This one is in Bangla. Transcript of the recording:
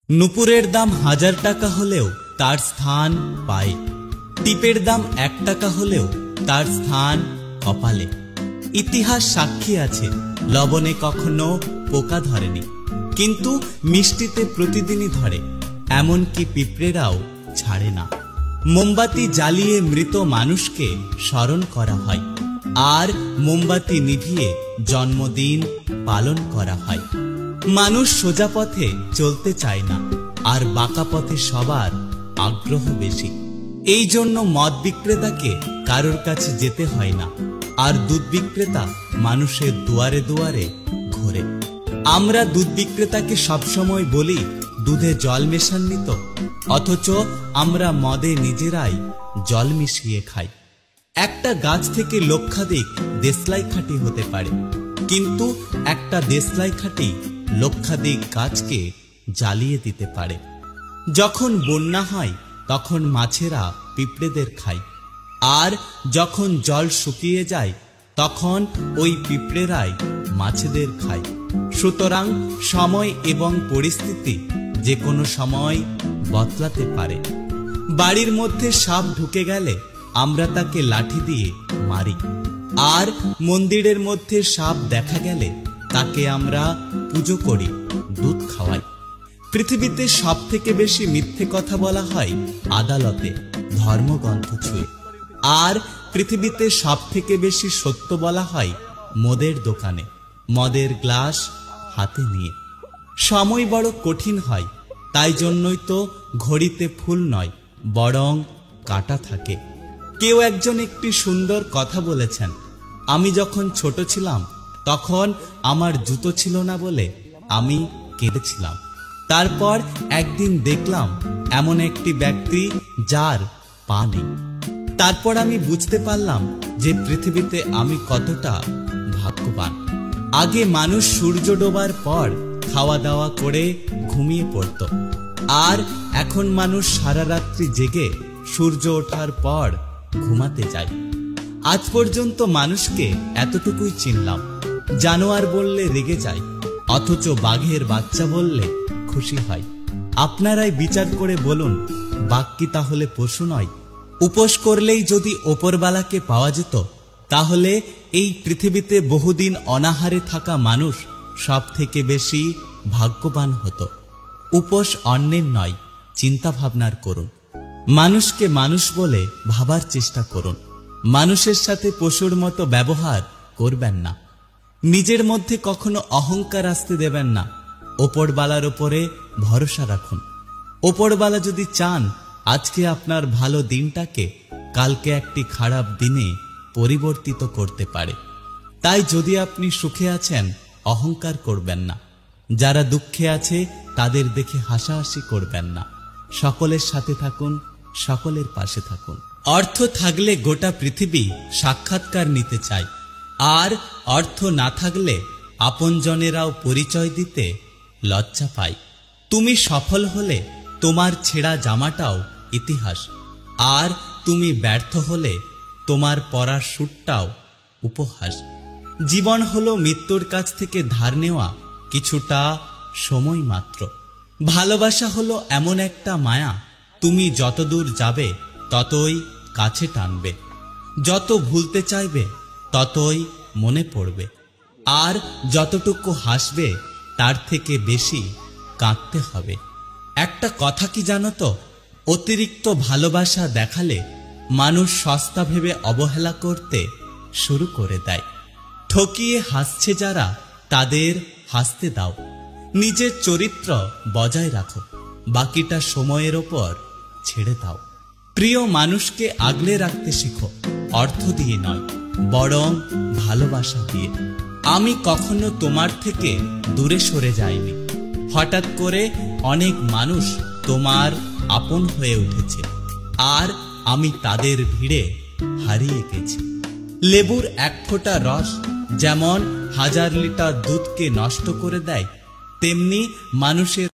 নুপুরের দাম 1000 টাকা হলেও তার স্থান পায়ে, টিপের দাম 1 টাকা হলেও তার স্থান কপালে। ইতিহাস সাক্ষী আছে লবণে কখনো পোকা ধরেনি, কিন্তু মিষ্টিতে প্রতিদিনই ধরে, এমনকি পিঁপড়েরাও ছাড়ে না। মোমবাতি জ্বালিয়ে মৃত মানুষকে স্মরণ করা হয়, আর মোমবাতি নিভিয়ে জন্মদিন পালন করা হয়। মানুষ সোজা পথে চলতে চায় না, আর বাঁকা পথে সবার আগ্রহ বেশি। এই জন্য মদ বিক্রেতাকে কারোর কাছে যেতে হয় না, আর দুধ বিক্রেতা মানুষের দুয়ারে দুয়ারে ঘোরে। আমরা দুধ বিক্রেতাকে সবসময় বলি দুধে জল মেশাননি তো, অথচ আমরা মদে নিজেরাই জল মিশিয়ে খাই। একটা গাছ থেকে লক্ষাধিক দেশলাই খাঁটি হতে পারে, কিন্তু একটা দেশলাই খাঁটি লক্ষাধিক গাছকে জ্বালিয়ে দিতে পারে। যখন বন্যা হয় তখন মাছেরা পিঁপড়েদের খায়, আর যখন জল শুকিয়ে যায় তখন ওই পিঁপড়েরাই মাছেদের খায়। সুতরাং সময় এবং পরিস্থিতি যে কোনো সময় বদলাতে পারে। বাড়ির মধ্যে সাপ ঢুকে গেলে আমরা তাকে লাঠি দিয়ে মারি, আর মন্দিরের মধ্যে সাপ দেখা গেলে তাকে আমরা পুজো করি, দুধ খাওয়াই। পৃথিবীতে সব থেকে বেশি মিথ্যে কথা বলা হয় আদালতে, ধর্মগ্রন্থ ছুঁয়ে। আর পৃথিবীতে সব থেকে বেশি সত্য বলা হয় মদের দোকানে, মদের গ্লাস হাতে নিয়ে। সময় বড় কঠিন হয়, তাই জন্যই তো ঘড়িতে ফুল নয়, বরং কাঁটা থাকে। কেউ একজন একটি সুন্দর কথা বলেছেন, আমি যখন ছোট ছিলাম তখন আমার জুতো ছিল না বলে আমি কেঁদেছিলাম। তারপর একদিন দেখলাম এমন একটি ব্যক্তি যার পা নেই। তারপর আমি বুঝতে পারলাম যে পৃথিবীতে আমি কতটা ভাগ্যবান। আগে মানুষ সূর্য ডোবার পর খাওয়া দাওয়া করে ঘুমিয়ে পড়ত, আর এখন মানুষ সারা রাত্রি জেগে সূর্য ওঠার পর ঘুমাতে যায়। আজ পর্যন্ত মানুষকে এতটুকুই চিনলাম, জানোয়ার বললে রেগে যায়, অথচ বাঘের বাচ্চা বললে খুশি হয়। আপনারাই বিচার করে বলুন, বাঘ কি তাহলে পশু নয়? উপোস করলেই যদি ওপরবালাকে পাওয়া যেত, তাহলে এই পৃথিবীতে বহুদিন অনাহারে থাকা মানুষ সব থেকে বেশি ভাগ্যবান হতো। উপোস অন্যের নয়, চিন্তা ভাবনার করুন। মানুষকে মানুষ বলে ভাবার চেষ্টা করুন। মানুষের সাথে পশুর মতো ব্যবহার করবেন না। নিজের মধ্যে কখনো অহংকার আসতে দেবেন না। ওপরবালার উপরে ভরসা রাখুন। ওপরবালা যদি চান আজকে আপনার ভালো দিনটাকে কালকে একটি খারাপ দিনে পরিবর্তিত করতে পারে। তাই যদি আপনি সুখে আছেন, অহংকার করবেন না। যারা দুঃখে আছে তাদের দেখে হাসাহাসি করবেন না। সকলের সাথে থাকুন, সকলের পাশে থাকুন। অর্থ থাকলে গোটা পৃথিবী সাক্ষাৎকার নিতে চায়, আর অর্থ না থাকলে আপনজনেরাও পরিচয় দিতে লজ্জা পায়। তুমি সফল হলে তোমার ছেঁড়া জামাটাও ইতিহাস, আর তুমি ব্যর্থ হলে তোমার পরার স্যুটটাও উপহাস। জীবন হলো মৃত্যুর কাছ থেকে ধার নেওয়া কিছুটা সময় মাত্র। ভালোবাসা হলো এমন একটা মায়া, তুমি যতদূর যাবে ততই কাছে টানবে। যত ভুলতে চাইবে ততই মনে পড়বে, আর যতটুকু হাসবে তার থেকে বেশি কাঁদতে হবে। একটা কথা কি জানো তো, অতিরিক্ত ভালোবাসা দেখালে মানুষ সস্তা ভেবে অবহেলা করতে শুরু করে দেয়। ঠকিয়ে হাসছে যারা, তাদের হাসতে দাও। নিজের চরিত্র বজায় রাখো, বাকিটা সময়ের ওপর ছেড়ে দাও। প্রিয় মানুষকে আগলে রাখতে শিখো, অর্থ দিয়ে নয়, বরং ভালোবাসা দিয়ে। আমি কখনো তোমার থেকে দূরে সরে যাইনি। হঠাৎ করে অনেক মানুষ তোমার আপন হয়ে উঠেছে, আর আমি তাদের ভিড়ে হারিয়ে গেছি। লেবুর এক ফোঁটা রস যেমন 1000 লিটার দুধকে নষ্ট করে দেয়, তেমনি মানুষের